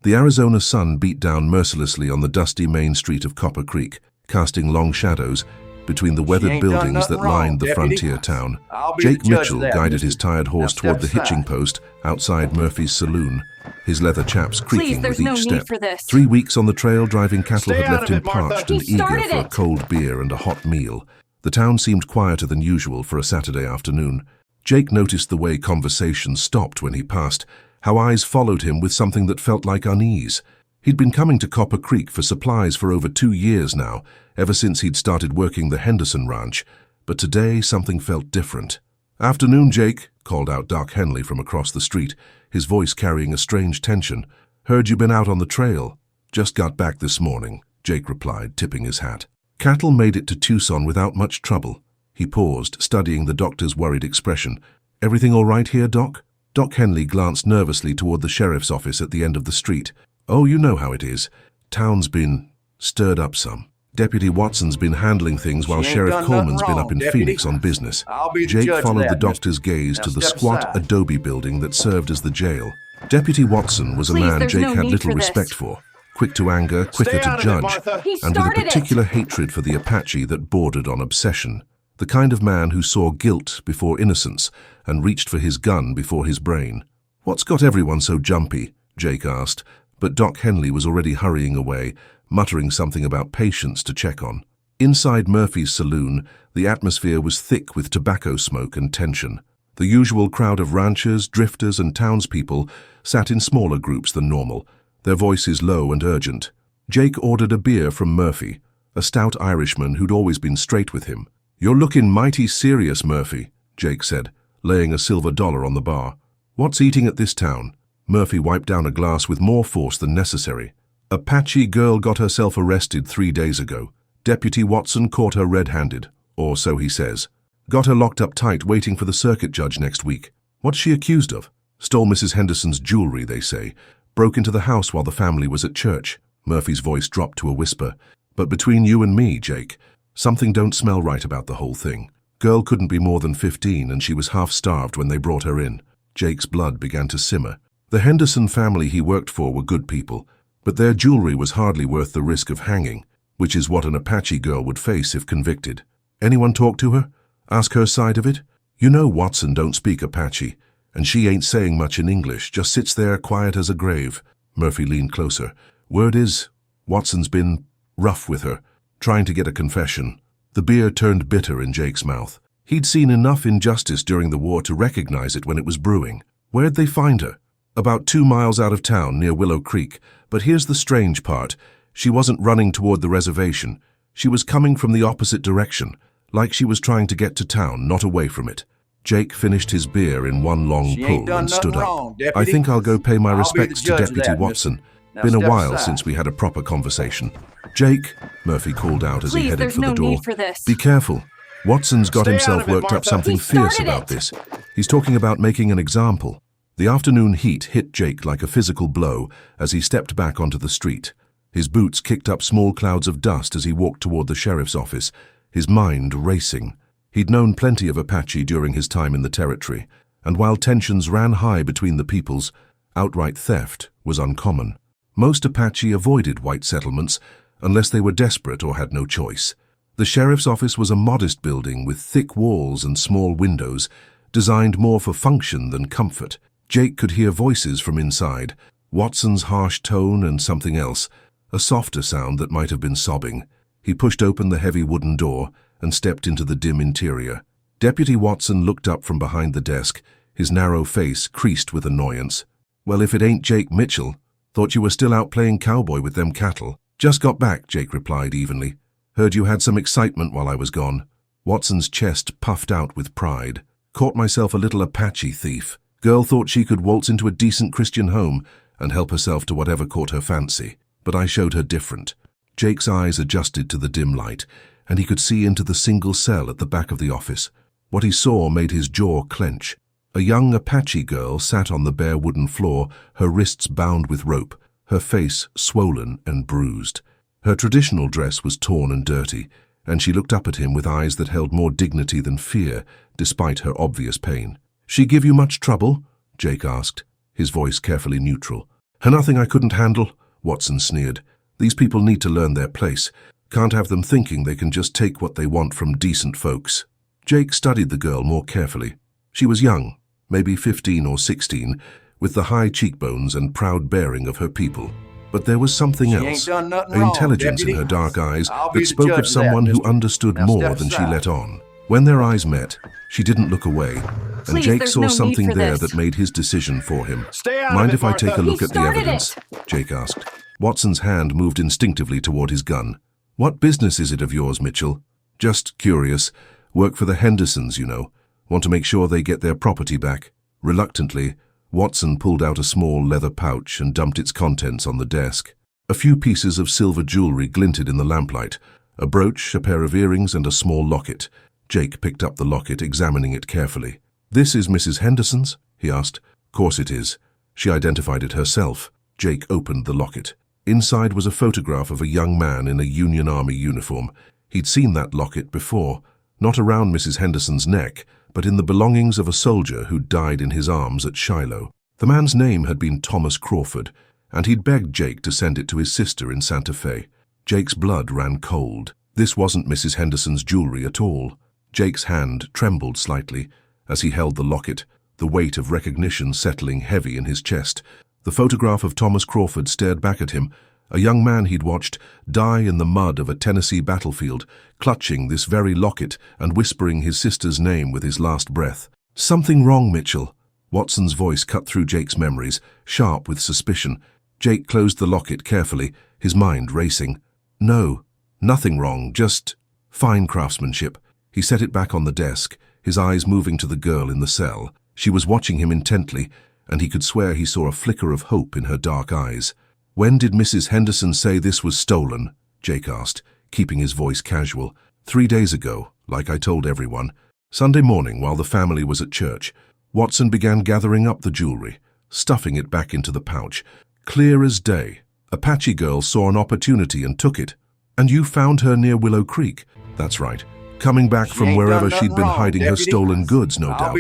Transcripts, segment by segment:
The Arizona sun beat down mercilessly on the dusty main street of Copper Creek, casting long shadows between the weathered buildings that lined the frontier town. Jake Mitchell guided his tired horse toward the hitching post outside Murphy's saloon, his leather chaps creaking with each step. 3 weeks on the trail driving cattle had left him parched and eager for a cold beer and a hot meal. The town seemed quieter than usual for a Saturday afternoon. Jake noticed the way conversation stopped when he passed, how eyes followed him with something that felt like unease. He'd been coming to Copper Creek for supplies for over 2 years now, ever since he'd started working the Henderson ranch, but today something felt different. "Afternoon, Jake," called out Doc Henley from across the street, his voice carrying a strange tension. "Heard you been out on the trail." "Just got back this morning," Jake replied, tipping his hat. Cattle made it to Tucson without much trouble. He paused, studying the doctor's worried expression. "Everything all right here, Doc?" Doc Henley glanced nervously toward the sheriff's office at the end of the street. "Oh, you know how it is. Town's been stirred up some. Deputy Watson's been handling things while Sheriff Coleman's been up in Phoenix on business." Jake followed the doctor's gaze to the squat adobe building that served as the jail. Deputy Watson was a man Jake had little respect for, quick to anger, quicker to judge, and with a particular hatred for the Apache that bordered on obsession. The kind of man who saw guilt before innocence and reached for his gun before his brain. "What's got everyone so jumpy?" Jake asked, but Doc Henley was already hurrying away, muttering something about patients to check on. Inside Murphy's saloon, the atmosphere was thick with tobacco smoke and tension. The usual crowd of ranchers, drifters, and townspeople sat in smaller groups than normal, their voices low and urgent. Jake ordered a beer from Murphy, a stout Irishman who'd always been straight with him. "You're looking mighty serious, Murphy," Jake said, laying a silver dollar on the bar. "What's eating at this town?" Murphy wiped down a glass with more force than necessary. "Apache girl got herself arrested 3 days ago. Deputy Watson caught her red-handed, or so he says. Got her locked up tight waiting for the circuit judge next week. What's she accused of? Stole Mrs. Henderson's jewelry, they say. Broke into the house while the family was at church." Murphy's voice dropped to a whisper. "But between you and me, Jake, something don't smell right about the whole thing. Girl couldn't be more than 15 and she was half-starved when they brought her in." Jake's blood began to simmer. The Henderson family he worked for were good people, but their jewelry was hardly worth the risk of hanging, which is what an Apache girl would face if convicted. "Anyone talk to her? Ask her side of it? You know Watson don't speak Apache, and she ain't saying much in English, just sits there quiet as a grave." Murphy leaned closer. "Word is, Watson's been rough with her, trying to get a confession." The beer turned bitter in Jake's mouth. He'd seen enough injustice during the war to recognize it when it was brewing. Where'd they find her? About 2 miles out of town near Willow Creek, but here's the strange part. She wasn't running toward the reservation. She was coming from the opposite direction, like she was trying to get to town, not away from it. Jake finished his beer in one long pull and stood up. "I think I'll go pay my respects to Deputy Watson. Been a while since we had a proper conversation." "Jake," Murphy called out as he headed for the door. "Be careful. Watson's got himself worked up something fierce about this. He's talking about making an example." The afternoon heat hit Jake like a physical blow as he stepped back onto the street. His boots kicked up small clouds of dust as he walked toward the sheriff's office, his mind racing. He'd known plenty of Apache during his time in the territory, and while tensions ran high between the peoples, outright theft was uncommon. Most Apache avoided white settlements unless they were desperate or had no choice. The sheriff's office was a modest building with thick walls and small windows, designed more for function than comfort. Jake could hear voices from inside, Watson's harsh tone and something else, a softer sound that might have been sobbing. He pushed open the heavy wooden door and stepped into the dim interior. Deputy Watson looked up from behind the desk, his narrow face creased with annoyance. "Well, if it ain't Jake Mitchell. Thought you were still out playing cowboy with them cattle." "Just got back," Jake replied evenly. "Heard you had some excitement while I was gone." Watson's chest puffed out with pride. "Caught myself a little Apache thief. Girl thought she could waltz into a decent Christian home and help herself to whatever caught her fancy, but I showed her different." Jake's eyes adjusted to the dim light, and he could see into the single cell at the back of the office. What he saw made his jaw clench. A young Apache girl sat on the bare wooden floor, her wrists bound with rope, her face swollen and bruised. Her traditional dress was torn and dirty, and she looked up at him with eyes that held more dignity than fear, despite her obvious pain. "She give you much trouble?" Jake asked, his voice carefully neutral. Nothing I couldn't handle, Watson sneered. These people need to learn their place. Can't have them thinking they can just take what they want from decent folks. Jake studied the girl more carefully. She was young, maybe 15 or 16, with the high cheekbones and proud bearing of her people. But there was something else, an intelligence in her dark eyes that spoke of someone who understood more than she let on. When their eyes met, she didn't look away, and Jake saw something there that made his decision for him. Mind if I take a look at the evidence? Jake asked. Watson's hand moved instinctively toward his gun. What business is it of yours, Mitchell? Just curious. Work for the Hendersons, you know. Want to make sure they get their property back. Reluctantly, Watson pulled out a small leather pouch and dumped its contents on the desk. A few pieces of silver jewelry glinted in the lamplight, a brooch, a pair of earrings, and a small locket. Jake picked up the locket, examining it carefully. "This is Mrs. Henderson's?" he asked. "Course it is." She identified it herself. Jake opened the locket. Inside was a photograph of a young man in a Union Army uniform. He'd seen that locket before, not around Mrs. Henderson's neck, but in the belongings of a soldier who'd died in his arms at Shiloh. The man's name had been Thomas Crawford, and he'd begged Jake to send it to his sister in Santa Fe. Jake's blood ran cold. This wasn't Mrs. Henderson's jewelry at all. Jake's hand trembled slightly as he held the locket, the weight of recognition settling heavy in his chest. The photograph of Thomas Crawford stared back at him, a young man he'd watched die in the mud of a Tennessee battlefield, clutching this very locket and whispering his sister's name with his last breath. "Something wrong, Mitchell." Watson's voice cut through Jake's memories, sharp with suspicion. Jake closed the locket carefully, his mind racing. "No, nothing wrong, just fine craftsmanship." He set it back on the desk, his eyes moving to the girl in the cell. She was watching him intently, and he could swear he saw a flicker of hope in her dark eyes. "When did Mrs. Henderson say this was stolen?" Jake asked, keeping his voice casual. 3 days ago, like I told everyone. Sunday morning while the family was at church. Watson began gathering up the jewelry, stuffing it back into the pouch. Clear as day. Apache girl saw an opportunity and took it. "And you found her near Willow Creek?" "That's right. Coming back from wherever she'd been hiding her stolen goods, no doubt."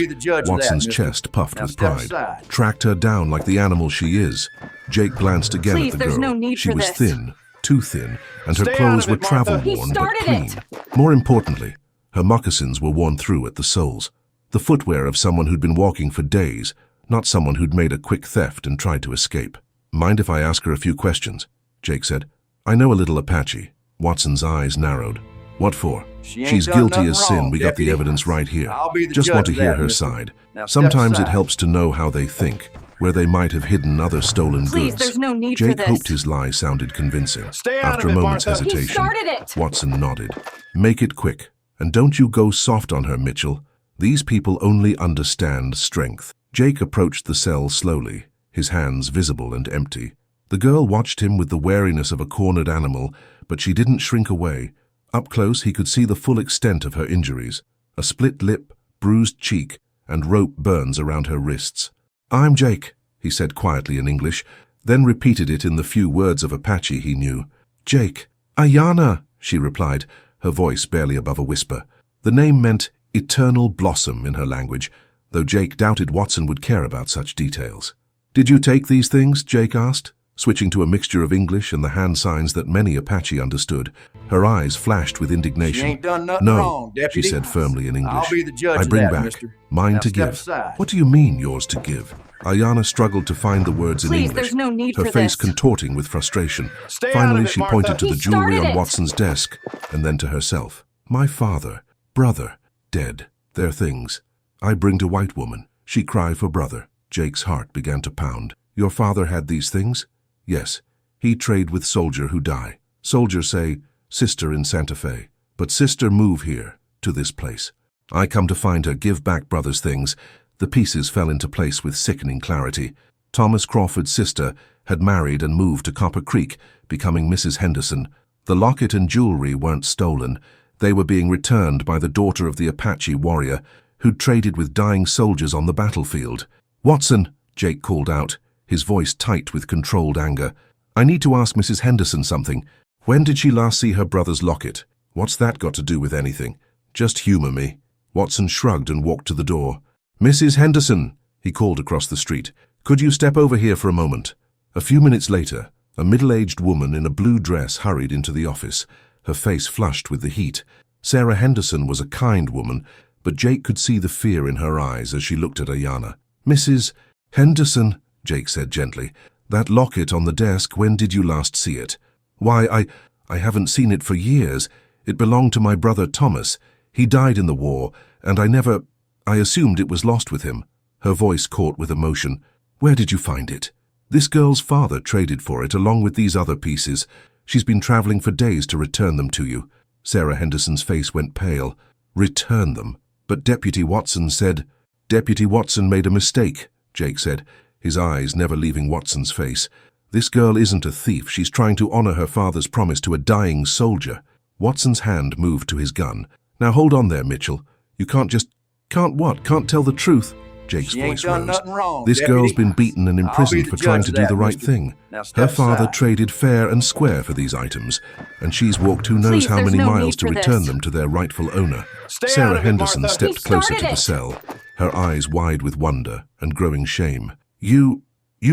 Watson's chest puffed with pride. "Tracked her down like the animal she is." Jake glanced again at the girl. She was thin, too thin, and her clothes were travel-worn but clean. More importantly, her moccasins were worn through at the soles. The footwear of someone who'd been walking for days, not someone who'd made a quick theft and tried to escape. "Mind if I ask her a few questions?" Jake said. "I know a little Apache." Watson's eyes narrowed. "What for?" "She's guilty as sin. We got the evidence right here. Just want to hear her side. Sometimes it helps to know how they think, where they might have hidden other stolen goods." There's no need Jake for this. hoped his lie sounded convincing. After a moment's hesitation, Watson nodded. "Make it quick, and don't you go soft on her, Mitchell. These people only understand strength." Jake approached the cell slowly, his hands visible and empty. The girl watched him with the wariness of a cornered animal, but she didn't shrink away. Up close, he could see the full extent of her injuries. A split lip, bruised cheek, and rope burns around her wrists. "I'm Jake," he said quietly in English, then repeated it in the few words of Apache he knew. "Jake." "Ayana," she replied, her voice barely above a whisper. The name meant eternal blossom in her language, though Jake doubted Watson would care about such details. "Did you take these things?" Jake asked, switching to a mixture of English and the hand signs that many Apache understood. Her eyes flashed with indignation. "She ain't done nothing "No," wrong, Deputy. she said firmly in English. I'll be the judge "I of bring that, back mister. mine Now to step give." aside. "What do you mean, yours to give?" Ayana struggled to find the words in Please, English, there's no need her for face this. contorting with frustration. Stay out Finally, of it, she Martha. pointed to He the jewelry started on it. Watson's desk, and then to herself. "My father, brother, dead. Their things. I bring to white woman. She cry for brother." Jake's heart began to pound. "Your father had these things?" "Yes. He trade with soldier who die. Soldier say, sister in Santa Fe. But sister move here, to this place. I come to find her, give back brother's things." The pieces fell into place with sickening clarity. Thomas Crawford's sister had married and moved to Copper Creek, becoming Mrs. Henderson. The locket and jewelry weren't stolen. They were being returned by the daughter of the Apache warrior who'd traded with dying soldiers on the battlefield. "Watson," Jake called out, his voice tight with controlled anger. "I need to ask Mrs. Henderson something. When did she last see her brother's locket? What's that got to do with anything? Just humor me." Watson shrugged and walked to the door. "Mrs. Henderson," he called across the street, "could you step over here for a moment?" A few minutes later, a middle-aged woman in a blue dress hurried into the office, her face flushed with the heat. Sarah Henderson was a kind woman, but Jake could see the fear in her eyes as she looked at Ayanna. "Mrs. Henderson," Jake said gently, "that locket on the desk, when did you last see it?" "Why, I haven't seen it for years. It belonged to my brother Thomas. He died in the war, and I assumed it was lost with him." Her voice caught with emotion. "Where did you find it?" "This girl's father traded for it along with these other pieces. She's been traveling for days to return them to you." Sarah Henderson's face went pale. "Return them?" "But Deputy Watson said—" "Deputy Watson made a mistake," Jake said, his eyes never leaving Watson's face. "This girl isn't a thief. She's trying to honor her father's promise to a dying soldier." Watson's hand moved to his gun. "Now hold on there, Mitchell. You can't just— Can't what? Can't tell the truth?" Jake's voice rose. "This girl's been beaten and imprisoned for trying to do the right thing. Her father traded fair and square for these items, and she's walked who knows how many miles to return them to their rightful owner." Sarah Henderson stepped closer to the cell, her eyes wide with wonder and growing shame. You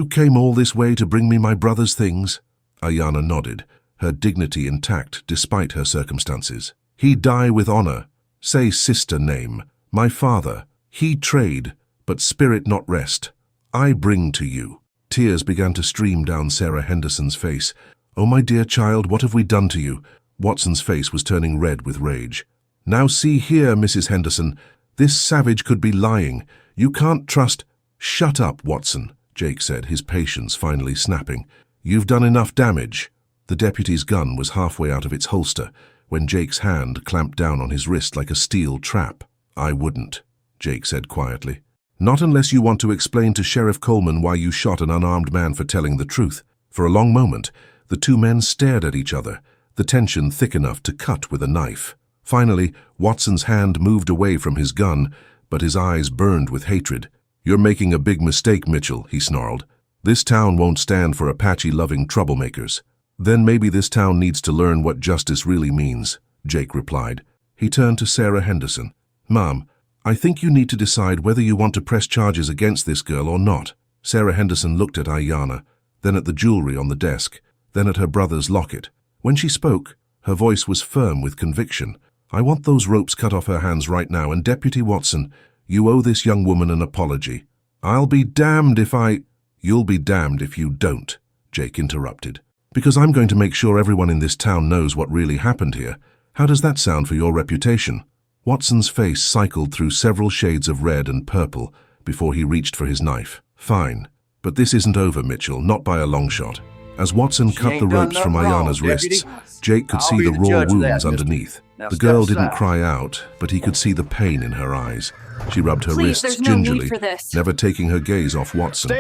came all this way to bring me my brother's things?" Ayanna nodded, her dignity intact despite her circumstances. "He die with honor. Say sister name. My father. He trade, but spirit not rest. I bring to you." Tears began to stream down Sarah Henderson's face. "Oh, my dear child, what have we done to you?" Watson's face was turning red with rage. "Now see here, Mrs. Henderson. This savage could be lying. You can't trust—" "Shut up, Watson," Jake said, his patience finally snapping. "You've done enough damage." The deputy's gun was halfway out of its holster when Jake's hand clamped down on his wrist like a steel trap. "I wouldn't," Jake said quietly. "Not unless you want to explain to Sheriff Coleman why you shot an unarmed man for telling the truth." For a long moment, the two men stared at each other, the tension thick enough to cut with a knife. Finally, Watson's hand moved away from his gun, but his eyes burned with hatred. "You're making a big mistake, Mitchell," he snarled. "This town won't stand for Apache-loving troublemakers." "Then maybe this town needs to learn what justice really means," Jake replied. He turned to Sarah Henderson. "Ma'am, I think you need to decide whether you want to press charges against this girl or not." Sarah Henderson looked at Ayanna, then at the jewelry on the desk, then at her brother's locket. When she spoke, her voice was firm with conviction. "I want those ropes cut off her hands right now, and Deputy Watson, you owe this young woman an apology." "I'll be damned if I—" "You'll be damned if you don't," Jake interrupted. "Because I'm going to make sure everyone in this town knows what really happened here. How does that sound for your reputation?" Watson's face cycled through several shades of red and purple before he reached for his knife. "Fine. But this isn't over, Mitchell, not by a long shot." As Watson cut the ropes from Ayanna's wrists, Jake could see the raw wounds underneath. The girl didn't cry out, but he could see the pain in her eyes. She rubbed her wrists gingerly, never taking her gaze off Watson.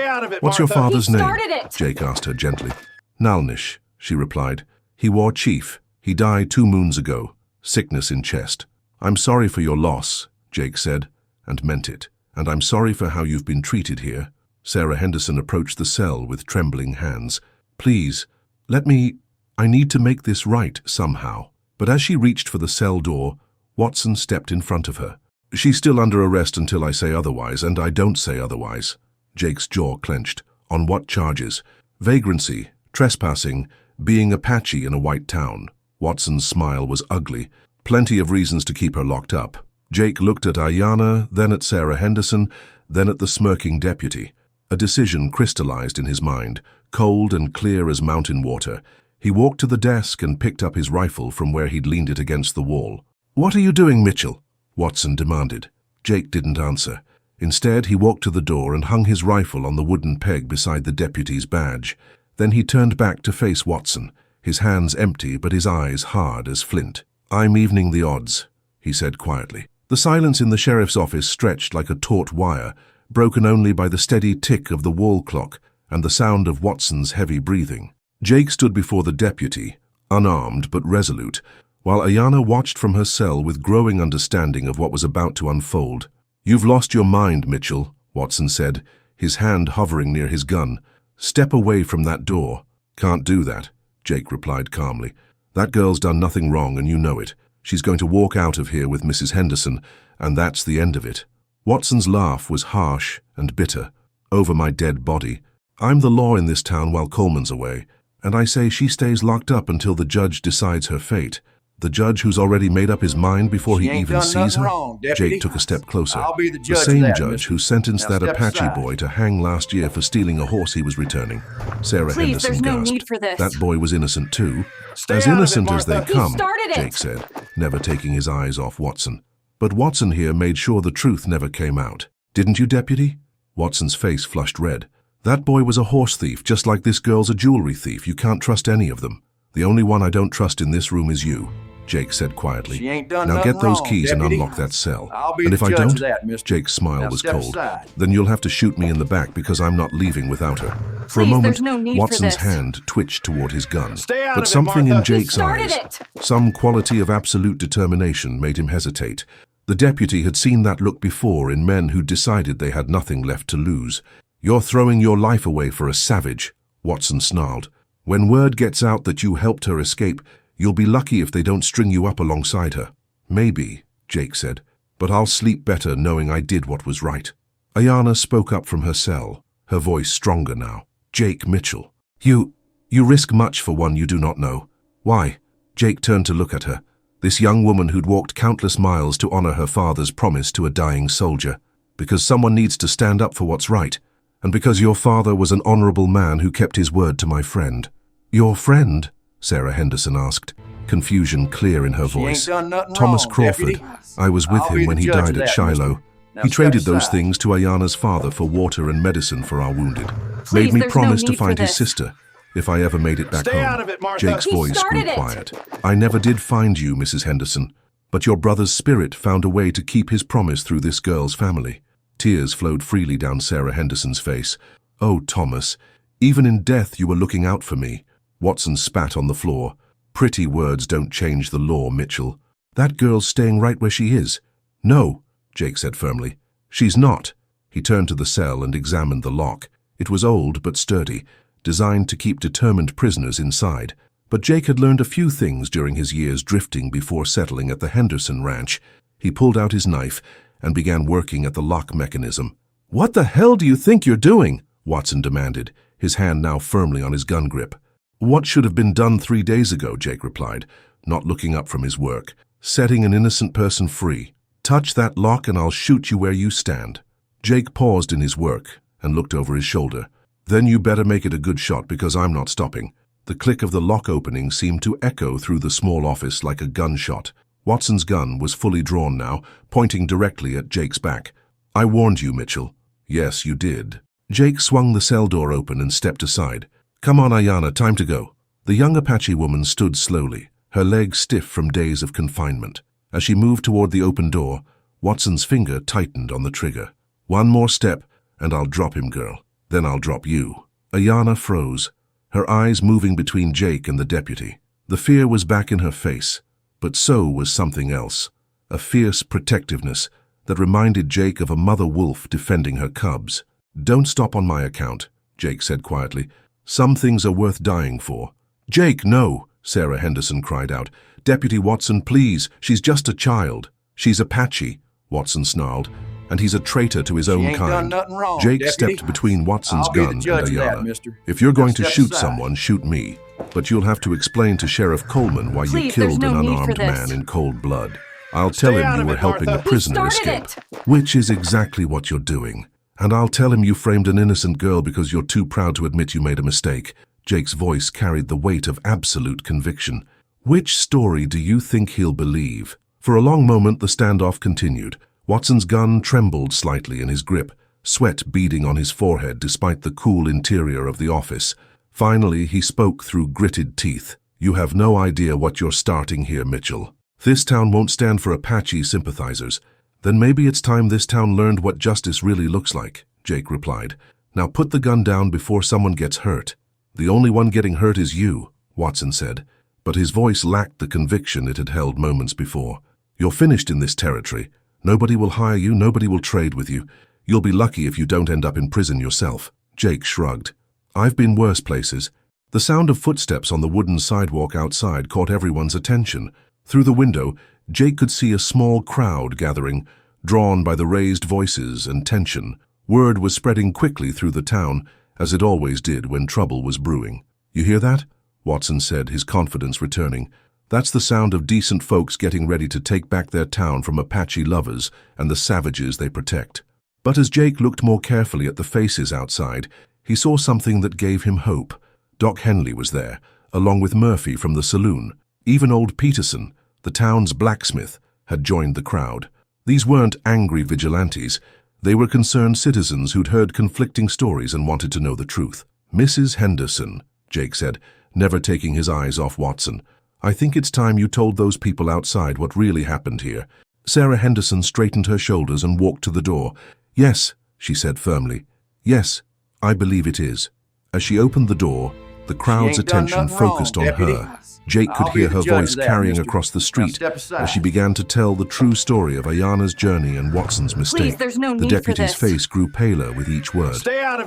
"What's your father's name?" Jake asked her gently. "Nalnish," she replied. "He wore chief. He died 2 moons ago. Sickness in chest." "I'm sorry for your loss," Jake said, and meant it. "And I'm sorry for how you've been treated here." Sarah Henderson approached the cell with trembling hands. "Please, I need to make this right somehow." But as she reached for the cell door, Watson stepped in front of her. "She's still under arrest until I say otherwise, and I don't say otherwise." Jake's jaw clenched. "On what charges?" "Vagrancy, trespassing, being Apache in a white town." Watson's smile was ugly. "Plenty of reasons to keep her locked up." Jake looked at Ayanna, then at Sarah Henderson, then at the smirking deputy. A decision crystallized in his mind, cold and clear as mountain water. He walked to the desk and picked up his rifle from where he'd leaned it against the wall. "What are you doing, Mitchell?" Watson demanded. Jake didn't answer. Instead, he walked to the door and hung his rifle on the wooden peg beside the deputy's badge. Then he turned back to face Watson, his hands empty but his eyes hard as flint. "I'm evening the odds," he said quietly. The silence in the sheriff's office stretched like a taut wire, broken only by the steady tick of the wall clock and the sound of Watson's heavy breathing. Jake stood before the deputy, unarmed but resolute, while Ayanna watched from her cell with growing understanding of what was about to unfold. "You've lost your mind, Mitchell," Watson said, his hand hovering near his gun. "Step away from that door." "Can't do that," Jake replied calmly. "That girl's done nothing wrong and you know it. She's going to walk out of here with Mrs. Henderson, and that's the end of it." Watson's laugh was harsh and bitter. "Over my dead body." I'm the law in this town while Coleman's away, and I say she stays locked up until the judge decides her fate. The judge who's already made up his mind before he even sees her? Wrong, Deputy. Jake took a step closer. I'll be the judge The same of that, judge mister. who sentenced Now that step Apache aside. boy to hang last year for stealing a horse he was returning. Sarah Please, Henderson there's no gasped. need for this. That boy was innocent too. Stay As out of it, innocent as they Martha. come, He started it. Jake said, never taking his eyes off Watson. But Watson here made sure the truth never came out. Didn't you, Deputy? Watson's face flushed red. That boy was a horse thief, just like this girl's a jewelry thief. You can't trust any of them. The only one I don't trust in this room is you, Jake said quietly. She ain't done Now nothing get those wrong, keys Deputy. and unlock that cell. I'll be And the if I judge don't, of that, mister. Jake's smile Now was step cold. aside. Then you'll have to shoot me in the back because I'm not leaving without her. For a Please, moment, there's no need for Watson's this. hand twitched toward his gun. Stay out But of it, something in Martha. Jake's started eyes, it. some quality of absolute determination made him hesitate. The deputy had seen that look before in men who decided they had nothing left to lose. You're throwing your life away for a savage, Watson snarled. When word gets out that you helped her escape, you'll be lucky if they don't string you up alongside her. Maybe, Jake said, but I'll sleep better knowing I did what was right. Ayanna spoke up from her cell, her voice stronger now. Jake Mitchell. You risk much for one you do not know. Why? Jake turned to look at her. This young woman who'd walked countless miles to honor her father's promise to a dying soldier. Because someone needs to stand up for what's right. And because your father was an honorable man who kept his word to my friend. Your friend? Sarah Henderson asked, confusion clear in her She ain't voice. done nothing Thomas wrong, Crawford. Deputy. I was with I'll be him when the he judge died of at that, Shiloh. mister. Now He step traded those aside. things to Ayanna's father for water and medicine for our wounded. Please, Made me there's no promise to need for find his this. sister if I ever made it back Stay home. out of it, Martha. Jake's He voice grew started it. quiet. I never did find you, Mrs. Henderson, but your brother's spirit found a way to keep his promise through this girl's family. Tears flowed freely down Sarah Henderson's face. Oh, Thomas, even in death you were looking out for me. Watson spat on the floor. Pretty words don't change the law, Mitchell. That girl's staying right where she is. No, Jake said firmly. She's not. He turned to the cell and examined the lock. It was old but sturdy, designed to keep determined prisoners inside. But Jake had learned a few things during his years drifting before settling at the Henderson Ranch. He pulled out his knife and began working at the lock mechanism. What the hell do you think you're doing? Watson demanded, his hand now firmly on his gun grip. What should have been done 3 days ago, Jake replied, not looking up from his work. Setting an innocent person free. Touch that lock and I'll shoot you where you stand. Jake paused in his work and looked over his shoulder. Then you better make it a good shot because I'm not stopping. The click of the lock opening seemed to echo through the small office like a gunshot. Watson's gun was fully drawn now, pointing directly at Jake's back. I warned you, Mitchell. Yes, you did. Jake swung the cell door open and stepped aside. Come on, Ayanna, time to go. The young Apache woman stood slowly, her legs stiff from days of confinement. As she moved toward the open door, Watson's finger tightened on the trigger. One more step, and I'll drop him, girl. Then I'll drop you. Ayanna froze, her eyes moving between Jake and the deputy. The fear was back in her face, but so was something else. A fierce protectiveness that reminded Jake of a mother wolf defending her cubs. Don't stop on my account, Jake said quietly. Some things are worth dying for. Jake, no, Sarah Henderson cried out. Deputy Watson, please, she's just a child. She's Apache, Watson snarled, and he's a traitor to his She own ain't done kind. nothing wrong, Jake Deputy. stepped between Watson's I'll be the gun and judge of that, Ayanna. mister. If you're going to Now step shoot aside. someone, shoot me. But you'll have to explain to Sheriff Coleman why you Please, there's killed no an need for unarmed this. man in cold blood. I'll tell Stay him out you of were it, helping a Martha. prisoner started escape, it. which is exactly what you're doing. And I'll tell him you framed an innocent girl because you're too proud to admit you made a mistake. Jake's voice carried the weight of absolute conviction. Which story do you think he'll believe? For a long moment, the standoff continued. Watson's gun trembled slightly in his grip, sweat beading on his forehead despite the cool interior of the office. Finally, he spoke through gritted teeth. You have no idea what you're starting here, Mitchell. This town won't stand for Apache sympathizers. Then maybe it's time this town learned what justice really looks like, Jake replied. Now put the gun down before someone gets hurt. The only one getting hurt is you, Watson said, but his voice lacked the conviction it had held moments before. You're finished in this territory. Nobody will hire you, nobody will trade with you. You'll be lucky if you don't end up in prison yourself. Jake shrugged. I've been worse places. The sound of footsteps on the wooden sidewalk outside caught everyone's attention. Through the window, Jake could see a small crowd gathering, drawn by the raised voices and tension. Word was spreading quickly through the town, as it always did when trouble was brewing. "You hear that?" Watson said, his confidence returning. "That's the sound of decent folks getting ready to take back their town from Apache lovers and the savages they protect." But as Jake looked more carefully at the faces outside, he saw something that gave him hope. Doc Henley was there, along with Murphy from the saloon. Even old Peterson, the town's blacksmith, had joined the crowd. These weren't angry vigilantes. They were concerned citizens who'd heard conflicting stories and wanted to know the truth. "Mrs. Henderson," Jake said, never taking his eyes off Watson, "I think it's time you told those people outside what really happened here." Sarah Henderson straightened her shoulders and walked to the door. "Yes," she said firmly. "Yes, I believe it is." As she opened the door, the crowd's attention focused on her. Jake could hear her voice carrying across the street as she began to tell the true story of Ayana's journey and Watson's mistake. The deputy's face grew paler with each word.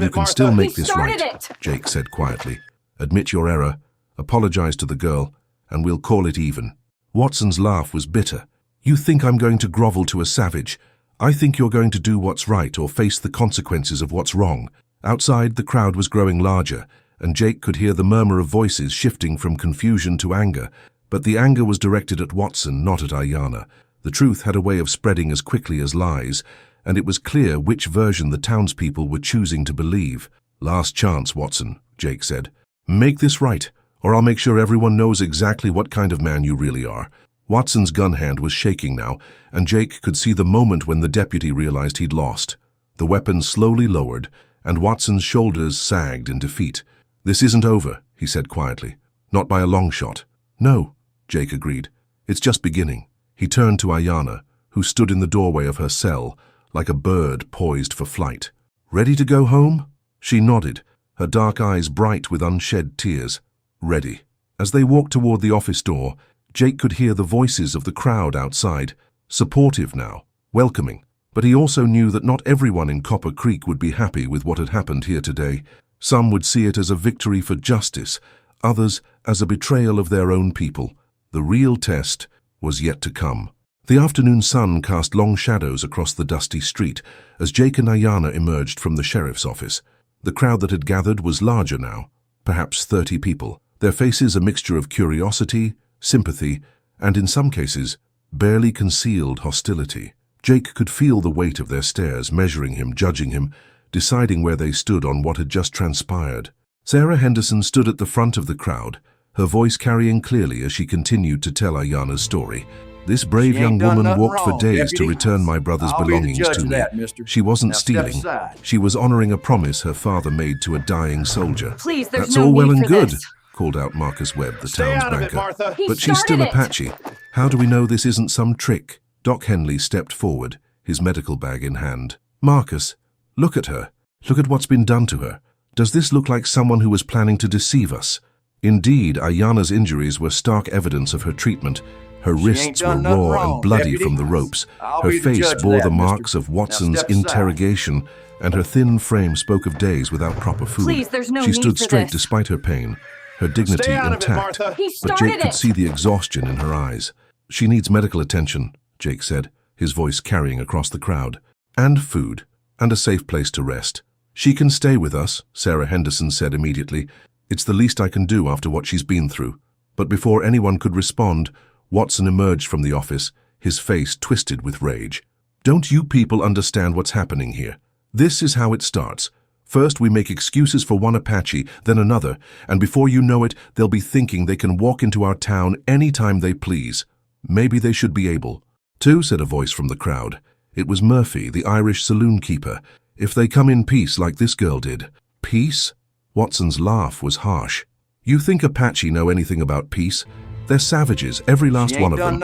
"You can still make this right," Jake said quietly. "Admit your error, apologize to the girl, and we'll call it even." Watson's laugh was bitter. "You think I'm going to grovel to a savage? I think you're going to do what's right or face the consequences of what's wrong." Outside, the crowd was growing larger, and Jake could hear the murmur of voices shifting from confusion to anger. But the anger was directed at Watson, not at Ayana. The truth had a way of spreading as quickly as lies, and it was clear which version the townspeople were choosing to believe. "Last chance, Watson," Jake said. "Make this right, or I'll make sure everyone knows exactly what kind of man you really are." Watson's gun hand was shaking now, and Jake could see the moment when the deputy realized he'd lost. The weapon slowly lowered, and Watson's shoulders sagged in defeat. "This isn't over," he said quietly. "Not by a long shot." "No," Jake agreed. "It's just beginning." He turned to Ayana, who stood in the doorway of her cell, like a bird poised for flight. "Ready to go home?" She nodded, her dark eyes bright with unshed tears. "Ready." As they walked toward the office door, Jake could hear the voices of the crowd outside, supportive now, welcoming. But he also knew that not everyone in Copper Creek would be happy with what had happened here today. Some would see it as a victory for justice, others as a betrayal of their own people. The real test was yet to come. The afternoon sun cast long shadows across the dusty street as Jake and Ayana emerged from the sheriff's office. The crowd that had gathered was larger now, perhaps 30 people, their faces a mixture of curiosity, sympathy, and in some cases, barely concealed hostility. Jake could feel the weight of their stares, measuring him, judging him, deciding where they stood on what had just transpired. Sarah Henderson stood at the front of the crowd, her voice carrying clearly as she continued to tell Ayana's story. "This brave young woman walked for days to return my brother's belongings to me. She wasn't stealing. She was honoring a promise her father made to a dying soldier." "Please, there's "That's no all well need and for good," this," called out Marcus Webb, the town's banker. He "But she's still started it. Apache. How do we know this isn't some trick?" Doc Henley stepped forward, his medical bag in hand. "Marcus, look at her. Look at what's been done to her. Does this look like someone who was planning to deceive us?" Indeed, Ayana's injuries were stark evidence of her treatment. Her wrists were raw and bloody from the ropes. Her face bore the marks of Watson's interrogation, and her thin frame spoke of days without proper food. "Please, there's no She need stood for straight this." despite her pain, her dignity intact. He But started Jake could it. see the exhaustion in her eyes. "She needs medical attention," Jake said, his voice carrying across the crowd. "And food, and a safe place to rest." "She can stay with us," Sarah Henderson said immediately. "It's the least I can do after what she's been through." But before anyone could respond, Watson emerged from the office, his face twisted with rage. "Don't you people understand what's happening here? This is how it starts. First we make excuses for one Apache, then another, and before you know it, they'll be thinking they can walk into our town any time they please. Maybe they should be able to," said a voice from the crowd. It was Murphy, the Irish saloon keeper. "If they come in peace like this girl did." "Peace?" Watson's laugh was harsh. "You think Apache know anything about peace? They're savages, every last one of them.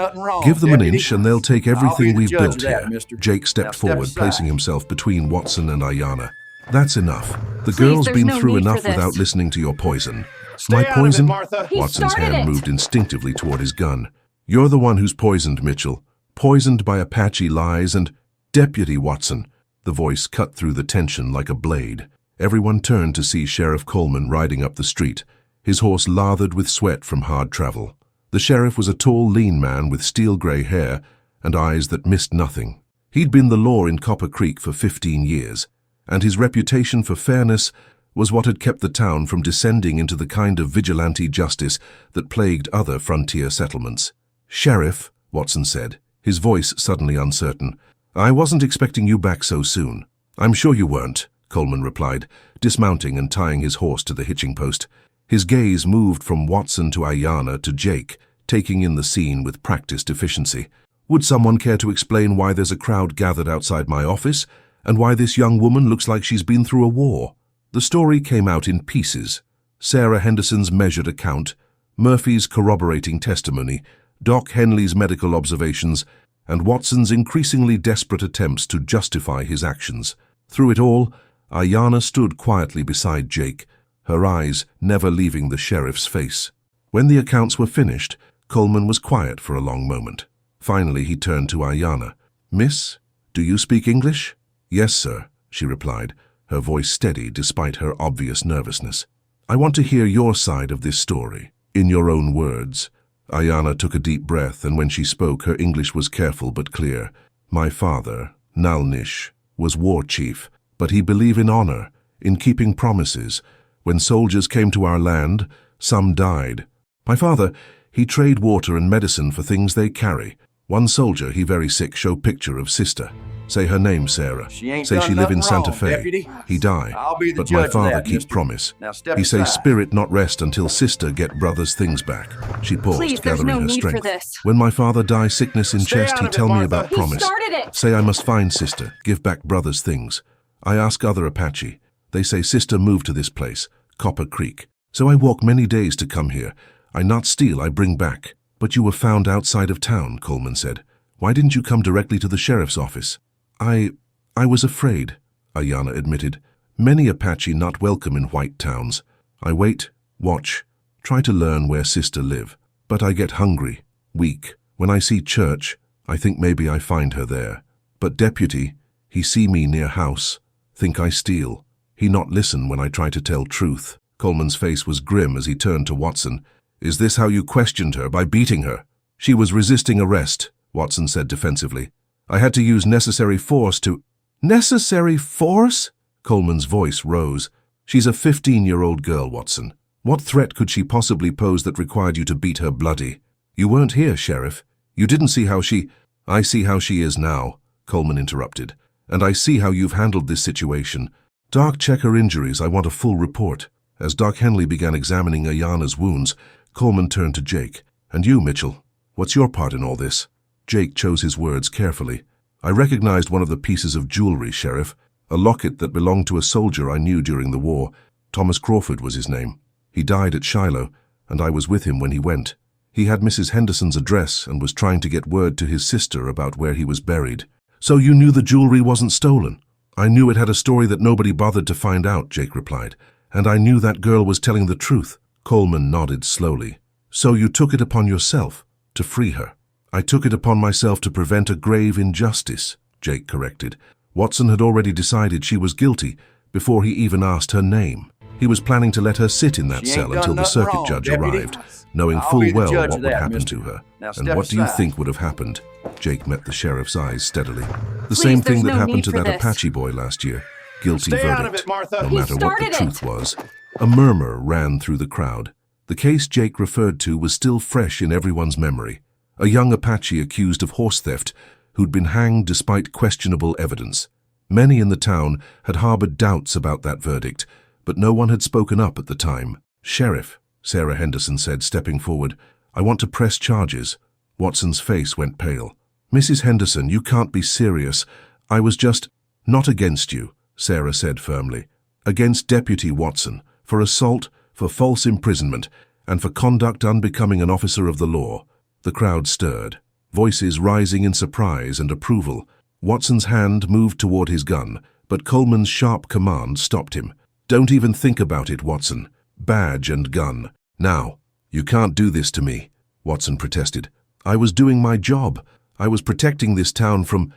Give them an inch and they'll take everything we've built here." Jake stepped forward, placing himself between Watson and Ayana. "That's enough. The girl's been through enough without listening to your poison." "My poison?" Watson's hand moved instinctively toward his gun. "You're the one who's poisoned, Mitchell. Poisoned by Apache lies and—" "Deputy Watson." The voice cut through the tension like a blade. Everyone turned to see Sheriff Coleman riding up the street, his horse lathered with sweat from hard travel. The sheriff was a tall, lean man with steel-gray hair and eyes that missed nothing. He'd been the law in Copper Creek for 15 years, and his reputation for fairness was what had kept the town from descending into the kind of vigilante justice that plagued other frontier settlements. "Sheriff," Watson said, his voice suddenly uncertain, "I wasn't expecting you back so soon." "I'm sure you weren't," Coleman replied, dismounting and tying his horse to the hitching post. His gaze moved from Watson to Ayanna to Jake, taking in the scene with practiced efficiency. "Would someone care to explain why there's a crowd gathered outside my office, and why this young woman looks like she's been through a war?" The story came out in pieces. Sarah Henderson's measured account, Murphy's corroborating testimony, Doc Henley's medical observations, and Watson's increasingly desperate attempts to justify his actions. Through it all, Ayanna stood quietly beside Jake, her eyes never leaving the sheriff's face. When the accounts were finished, Coleman was quiet for a long moment. Finally, he turned to Ayanna. "Miss, do you speak English?" "Yes, sir," she replied, her voice steady despite her obvious nervousness. "I want to hear your side of this story, in your own words." Ayanna took a deep breath, and when she spoke, her English was careful but clear. "My father, Nalnish, was war chief, but he believed in honor, in keeping promises. When soldiers came to our land, some died. My father, he trade water and medicine for things they carry. One soldier, he very sick, show picture of sister. Say her name, Sarah. Say she live in Santa Fe. Deputy. He die, but my father keep promise. He say spirit not rest until sister get brother's things back." She paused, Please, gathering no her need strength. for this. "When my father die sickness in Stay chest, out he of it, tell me Martha. about He promise. started it. Say I must find sister, give back brother's things. I ask other Apache. They say sister moved to this place, Copper Creek. So I walk many days to come here. I not steal, I bring back." "But you were found outside of town," Coleman said. "Why didn't you come directly to the sheriff's office?" I was afraid," Ayanna admitted. "Many Apache not welcome in white towns. I wait, watch, try to learn where sister live. But I get hungry, weak. When I see church, I think maybe I find her there. But deputy, he see me near house, think I steal. He not listen when I try to tell truth." Coleman's face was grim as he turned to Watson. "Is this how you questioned her, by beating her?" "She was resisting arrest," Watson said defensively. "I had to use necessary force to—" "Necessary force?" Coleman's voice rose. "She's a 15-year-old girl, Watson. What threat could she possibly pose that required you to beat her bloody? You weren't here, Sheriff. You didn't see how she—" "I see how she is now," Coleman interrupted. "And I see how you've handled this situation. Doc, check her injuries. I want a full report." As Doc Henley began examining Ayanna's wounds, Coleman turned to Jake. "And you, Mitchell, what's your part in all this?" Jake chose his words carefully. "I recognized one of the pieces of jewelry, Sheriff, a locket that belonged to a soldier I knew during the war. Thomas Crawford was his name. He died at Shiloh, and I was with him when he went. He had Mrs. Henderson's address and was trying to get word to his sister about where he was buried." "So you knew the jewelry wasn't stolen?" "I knew it had a story that nobody bothered to find out," Jake replied. "And I knew that girl was telling the truth." Coleman nodded slowly. "So you took it upon yourself to free her?" "I took it upon myself to prevent a grave injustice," Jake corrected. Watson had already decided she was guilty before he even asked her name. He was planning to let her sit in that cell until the circuit judge arrived, knowing full well what would happen to her. "And what do you think would have happened?" Jake met the sheriff's eyes steadily. "The same thing that happened to that Apache boy last year. Guilty Stay verdict, out of it, Martha. no He matter what the started truth it. was." A murmur ran through the crowd. The case Jake referred to was still fresh in everyone's memory. A young Apache accused of horse theft who'd been hanged despite questionable evidence. Many in the town had harbored doubts about that verdict, but no one had spoken up at the time. "Sheriff," Sarah Henderson said, stepping forward, "I want to press charges." Watson's face went pale. "Mrs. Henderson, you can't be serious. I was just—" "Not against you," Sarah said firmly. "Against Deputy Watson, for assault, for false imprisonment, and for conduct unbecoming an officer of the law." The crowd stirred, voices rising in surprise and approval. Watson's hand moved toward his gun, but Coleman's sharp command stopped him. "Don't even think about it, Watson. Badge and gun. Now." "You can't do this to me," Watson protested. "I was doing my job. I was protecting this town from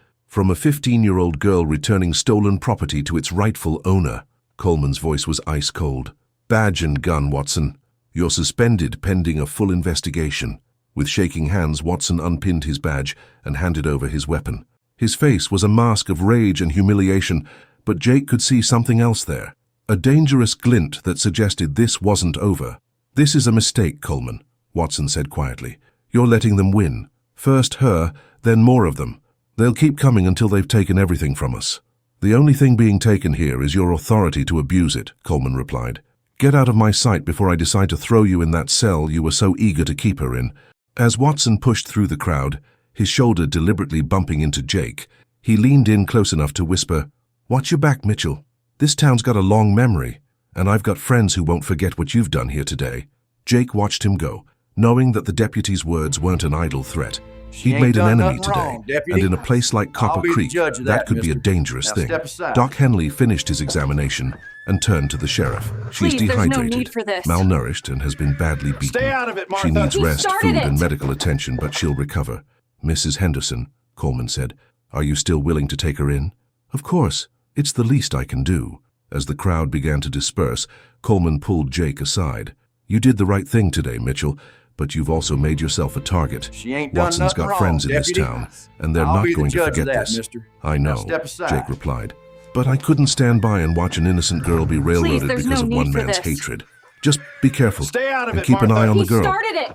a 15-year-old girl returning stolen property to its rightful owner." Coleman's voice was ice cold. "Badge and gun, Watson. You're suspended pending a full investigation." With shaking hands, Watson unpinned his badge and handed over his weapon. His face was a mask of rage and humiliation, but Jake could see something else there. a dangerous glint that suggested this wasn't over. "This is a mistake, Coleman," Watson said quietly. "You're letting them win. First her, then more of them. They'll keep coming until they've taken everything from us." "The only thing being taken here is your authority to abuse it," Coleman replied. "Get out of my sight before I decide to throw you in that cell you were so eager to keep her in." As Watson pushed through the crowd, his shoulder deliberately bumping into Jake, he leaned in close enough to whisper, "Watch your back, Mitchell. This town's got a long memory, and I've got friends who won't forget what you've done here today." Jake watched him go, knowing that the deputy's words weren't an idle threat. He'd made an enemy today, and in a place like Copper Creek, that could be a dangerous thing. Doc Henley finished his examination and turned to the sheriff. "She's dehydrated, malnourished, and has been badly beaten. Stay out of it, Martha. She needs rest, food, and medical attention, but she'll recover." "Mrs. Henderson," Coleman said, "are you still willing to take her in?" "Of course. It's the least I can do." As the crowd began to disperse, Coleman pulled Jake aside. "You did the right thing today, Mitchell, but you've also made yourself a target. Watson's got friends in this town, and they're not going to forget this." "I know," Jake replied, "but I couldn't stand by and watch an innocent girl be railroaded because of one man's hatred. Just be careful and keep an eye on the girl.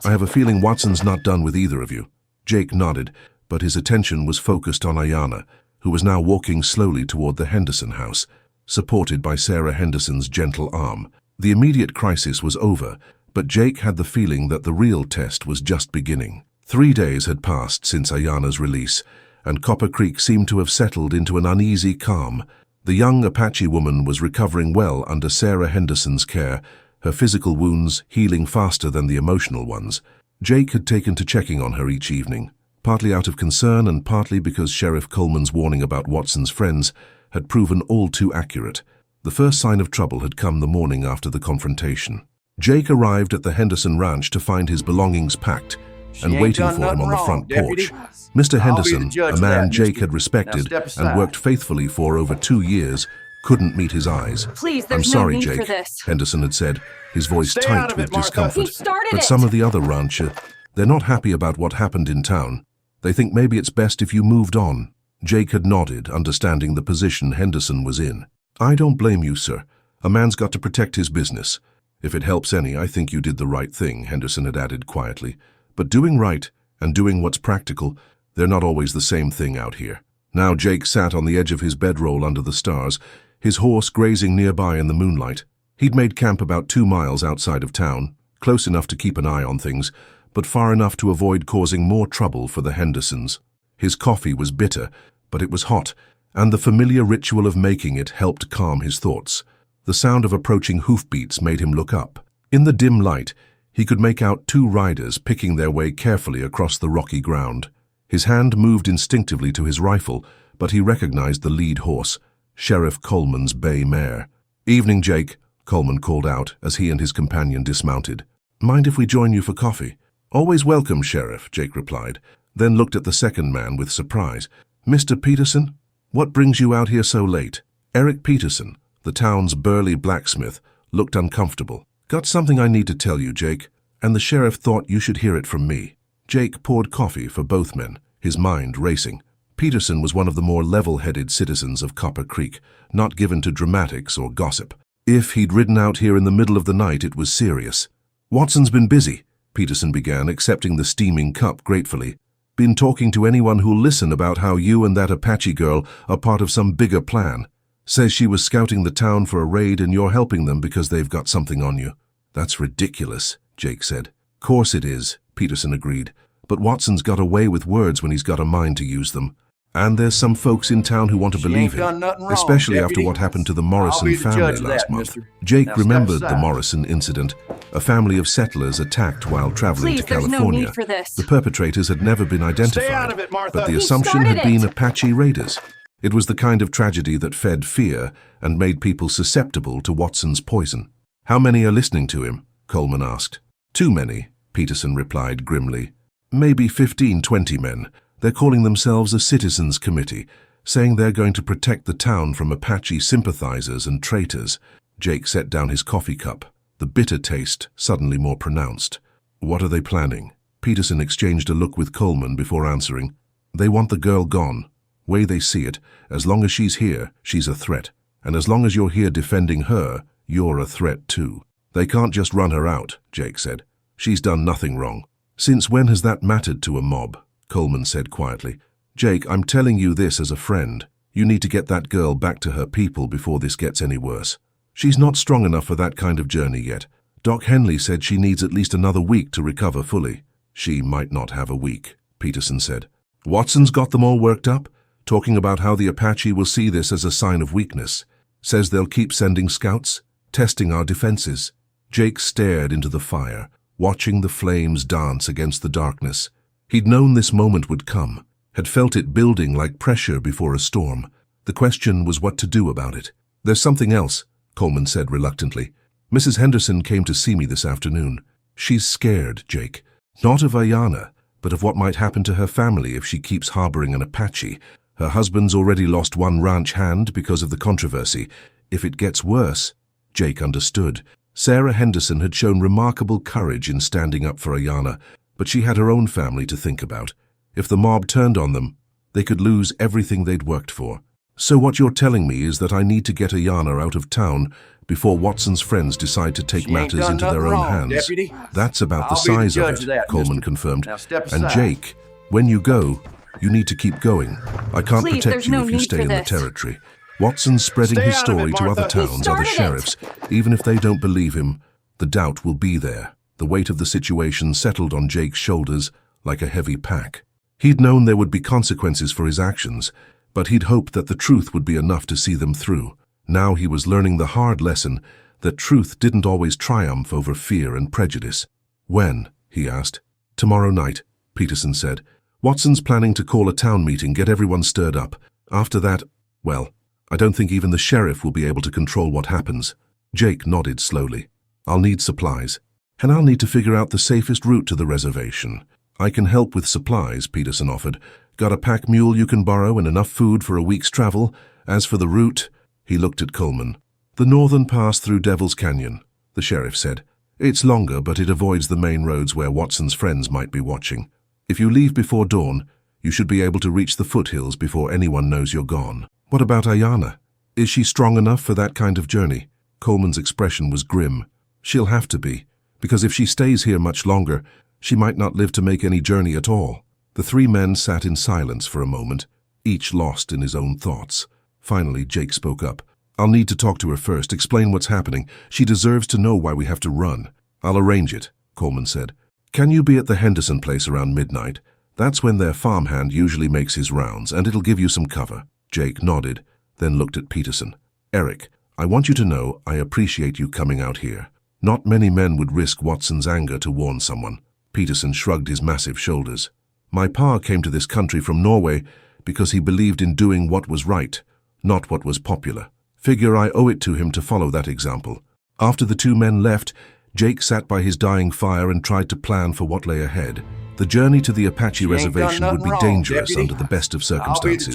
I have a feeling Watson's not done with either of you." Jake nodded, but his attention was focused on Ayanna, who was now walking slowly toward the Henderson house, supported by Sarah Henderson's gentle arm. The immediate crisis was over, but Jake had the feeling that the real test was just beginning. 3 days had passed since Ayanna's release, and Copper Creek seemed to have settled into an uneasy calm. The young Apache woman was recovering well under Sarah Henderson's care, her physical wounds healing faster than the emotional ones. Jake had taken to checking on her each evening, partly out of concern and partly because Sheriff Coleman's warning about Watson's friends had proven all too accurate. The first sign of trouble had come the morning after the confrontation. Jake arrived at the Henderson ranch to find his belongings packed and waiting for him on the front porch. Mr. Henderson, a man Jake had respected and worked faithfully for over 2 years, couldn't meet his eyes. "Please, "I'm there's sorry, no need Jake," for this." Henderson had said, his voice Stay tight out of with it, Martha. discomfort. He started "But it. some of the other rancher, they're not happy about what happened in town. They think maybe it's best if you moved on." Jake had nodded, understanding the position Henderson was in. "I don't blame you, sir. A man's got to protect his business. If it helps any, I think you did the right thing," Henderson had added quietly. "But doing right and doing what's practical, they're not always the same thing out here." Now Jake sat on the edge of his bedroll under the stars, his horse grazing nearby in the moonlight. He'd made camp about 2 miles outside of town, close enough to keep an eye on things, but far enough to avoid causing more trouble for the Hendersons. His coffee was bitter, but it was hot, and the familiar ritual of making it helped calm his thoughts. The sound of approaching hoofbeats made him look up. In the dim light, he could make out 2 riders picking their way carefully across the rocky ground. His hand moved instinctively to his rifle, but he recognized the lead horse, Sheriff Coleman's bay mare. "Evening, Jake," Coleman called out as he and his companion dismounted. "Mind if we join you for coffee?" "Always welcome, Sheriff," Jake replied, then looked at the second man with surprise. "Mr. Peterson? What brings you out here so late?" Eric Peterson, the town's burly blacksmith, looked uncomfortable. "Got something I need to tell you, Jake, and the sheriff thought you should hear it from me." Jake poured coffee for both men, his mind racing. Peterson was one of the more level-headed citizens of Copper Creek, not given to dramatics or gossip. If he'd ridden out here in the middle of the night, it was serious. "Watson's been busy," Peterson began, accepting the steaming cup gratefully. "Been talking to anyone who'll listen about how you and that Apache girl are part of some bigger plan. Says she was scouting the town for a raid and you're helping them because they've got something on you." "That's ridiculous," Jake said. "Course it is," Peterson agreed. "But Watson's got a way with words when he's got a mind to use them. And there's some folks in town who want to believe him, especially after what happened to the Morrison family last month." Jake remembered the Morrison incident, a family of settlers attacked while traveling to California. "Please, there's no need for this." The perpetrators had never been identified, Stay out of it, Martha. but the He assumption started had been it. Apache raiders. It was the kind of tragedy that fed fear and made people susceptible to Watson's poison. "How many are listening to him?" Coleman asked. "Too many," Peterson replied grimly. "Maybe 15, 20 men. They're calling themselves a citizens committee, saying they're going to protect the town from Apache sympathizers and traitors." Jake set down his coffee cup, the bitter taste suddenly more pronounced. "What are they planning?" Peterson exchanged a look with Coleman before answering. "They want the girl gone. Way they see it, as long as she's here, she's a threat. And as long as you're here defending her, You're a threat too. They can't just run her out, Jake said. She's done nothing wrong. Since when has that mattered to a mob? Coleman said quietly. Jake, I'm telling you this as a friend. You need to get that girl back to her people before this gets any worse. She's not strong enough for that kind of journey yet. Doc Henley said she needs at least another week to recover fully. She might not have a week, Peterson said. Watson's got them all worked up, talking about how the Apache will see this as a sign of weakness. Says they'll keep sending scouts, testing our defenses. Jake stared into the fire, watching the flames dance against the darkness. He'd known this moment would come, had felt it building like pressure before a storm. The question was what to do about it. There's something else, Coleman said reluctantly. Mrs. Henderson came to see me this afternoon. She's scared, Jake. Not of Ayanna, but of what might happen to her family if she keeps harboring an Apache. Her husband's already lost one ranch hand because of the controversy. If it gets worse, Jake understood. Sarah Henderson had shown remarkable courage in standing up for Ayanna, but she had her own family to think about. If the mob turned on them, they could lose everything they'd worked for. So what you're telling me is that I need to get Ayanna out of town before Watson's friends decide to take matters into their own hands. Deputy. That's about the size of it, Coleman confirmed. And Jake, when you go, you need to keep going. I can't protect you if you stay in the territory. Watson's spreading his story to other towns, other sheriffs. Even if they don't believe him, the doubt will be there. The weight of the situation settled on Jake's shoulders like a heavy pack. He'd known there would be consequences for his actions, but he'd hoped that the truth would be enough to see them through. Now he was learning the hard lesson that truth didn't always triumph over fear and prejudice. When? He asked. Tomorrow night, Peterson said. Watson's planning to call a town meeting, get everyone stirred up. After that, well, I don't think even the sheriff will be able to control what happens. Jake nodded slowly. I'll need supplies, and I'll need to figure out the safest route to the reservation. I can help with supplies, Peterson offered. Got a pack mule you can borrow and enough food for a week's travel. As for the route, he looked at Coleman. The northern pass through Devil's Canyon, the sheriff said. It's longer, but it avoids the main roads where Watson's friends might be watching. If you leave before dawn, you should be able to reach the foothills before anyone knows you're gone. What about Ayanna? Is she strong enough for that kind of journey? Coleman's expression was grim. She'll have to be, because if she stays here much longer, she might not live to make any journey at all. The three men sat in silence for a moment, each lost in his own thoughts. Finally, Jake spoke up. I'll need to talk to her first, explain what's happening. She deserves to know why we have to run. I'll arrange it, Coleman said. Can you be at the Henderson place around midnight? That's when their farmhand usually makes his rounds, and it'll give you some cover. Jake nodded, then looked at Peterson. Eric, I want you to know I appreciate you coming out here. Not many men would risk Watson's anger to warn someone. Peterson shrugged his massive shoulders. My pa came to this country from Norway because he believed in doing what was right, not what was popular. Figure I owe it to him to follow that example. After the two men left, Jake sat by his dying fire and tried to plan for what lay ahead. The journey to the Apache reservation would be dangerous under the best of circumstances,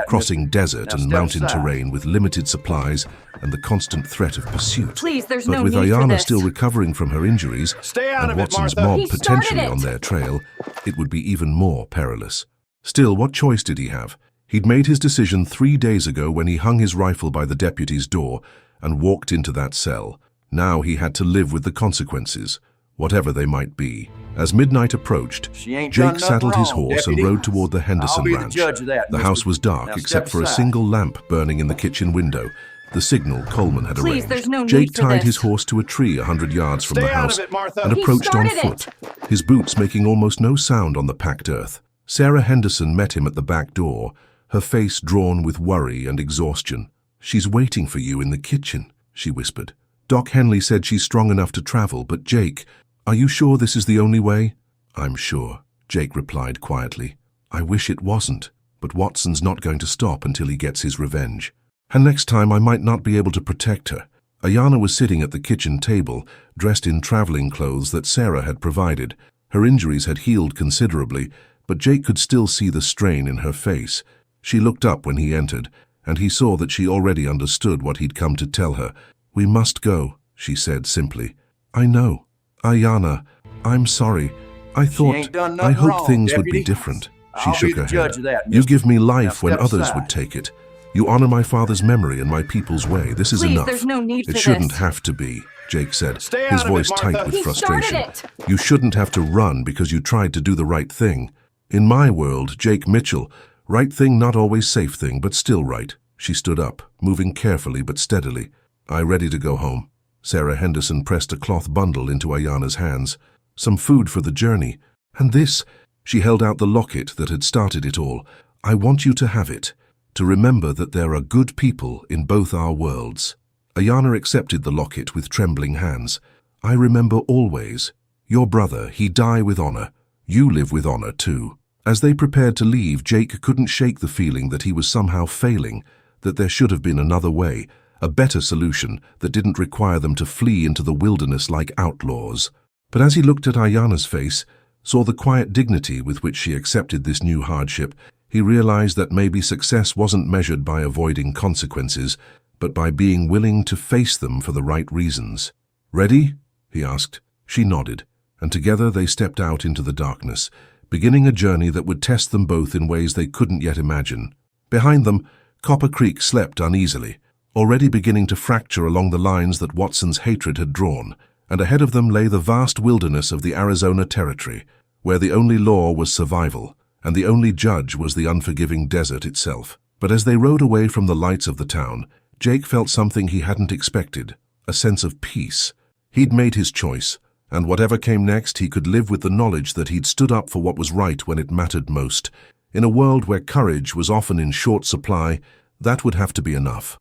crossing desert and mountain terrain with limited supplies and the constant threat of pursuit. Please, there's but no with need for Ayanna this. still recovering from her injuries and Watson's mob He potentially started it. on their trail, it would be even more perilous. Still, what choice did he have? He'd made his decision 3 days ago when he hung his rifle by the deputy's door and walked into that cell. Now he had to live with the consequences, whatever they might be. As midnight approached, Jake saddled his horse and rode toward the Henderson ranch. The house was dark except for a single lamp burning in the kitchen window, the signal Coleman had Please, arranged. there's no need Jake for tied this. his horse to a tree 100 yards from the house and He approached on started foot, his boots making almost no sound on the packed earth. Sarah Henderson met him at the back door, her face drawn with worry and exhaustion. She's waiting for you in the kitchen, she whispered. Doc Henley said she's strong enough to travel, but Jake, are you sure this is the only way? I'm sure, Jake replied quietly. I wish it wasn't, but Watson's not going to stop until he gets his revenge. And next time I might not be able to protect her. Ayanna was sitting at the kitchen table, dressed in traveling clothes that Sarah had provided. Her injuries had healed considerably, but Jake could still see the strain in her face. She looked up when he entered, and he saw that she already understood what he'd come to tell her. We must go, she said simply. I know. Ayanna, I'm sorry. I hoped things would be different. She shook her head. You give me life when others would take it. You honor my father's memory and my people's way. This is enough. There's no need for It shouldn't this. have to be, Jake said, Stay his out of voice it, tight Martha. with He frustration. started it. You shouldn't have to run because you tried to do the right thing. In my world, Jake Mitchell, right thing, not always safe thing, but still right. She stood up, moving carefully but steadily. I ready to go home. Sarah Henderson pressed a cloth bundle into Ayana's hands. Some food for the journey. And this, she held out the locket that had started it all. I want you to have it, to remember that there are good people in both our worlds. Ayana accepted the locket with trembling hands. I remember always. Your brother, he die with honor. You live with honor too. As they prepared to leave, Jake couldn't shake the feeling that he was somehow failing, that there should have been another way, a better solution that didn't require them to flee into the wilderness like outlaws. But as he looked at Ayana's face, saw the quiet dignity with which she accepted this new hardship, he realized that maybe success wasn't measured by avoiding consequences, but by being willing to face them for the right reasons. Ready? He asked. She nodded, and together they stepped out into the darkness, beginning a journey that would test them both in ways they couldn't yet imagine. Behind them, Copper Creek slept uneasily, already beginning to fracture along the lines that Watson's hatred had drawn, and ahead of them lay the vast wilderness of the Arizona Territory, where the only law was survival, and the only judge was the unforgiving desert itself. But as they rode away from the lights of the town, Jake felt something he hadn't expected, a sense of peace. He'd made his choice, and whatever came next, he could live with the knowledge that he'd stood up for what was right when it mattered most. In a world where courage was often in short supply, that would have to be enough.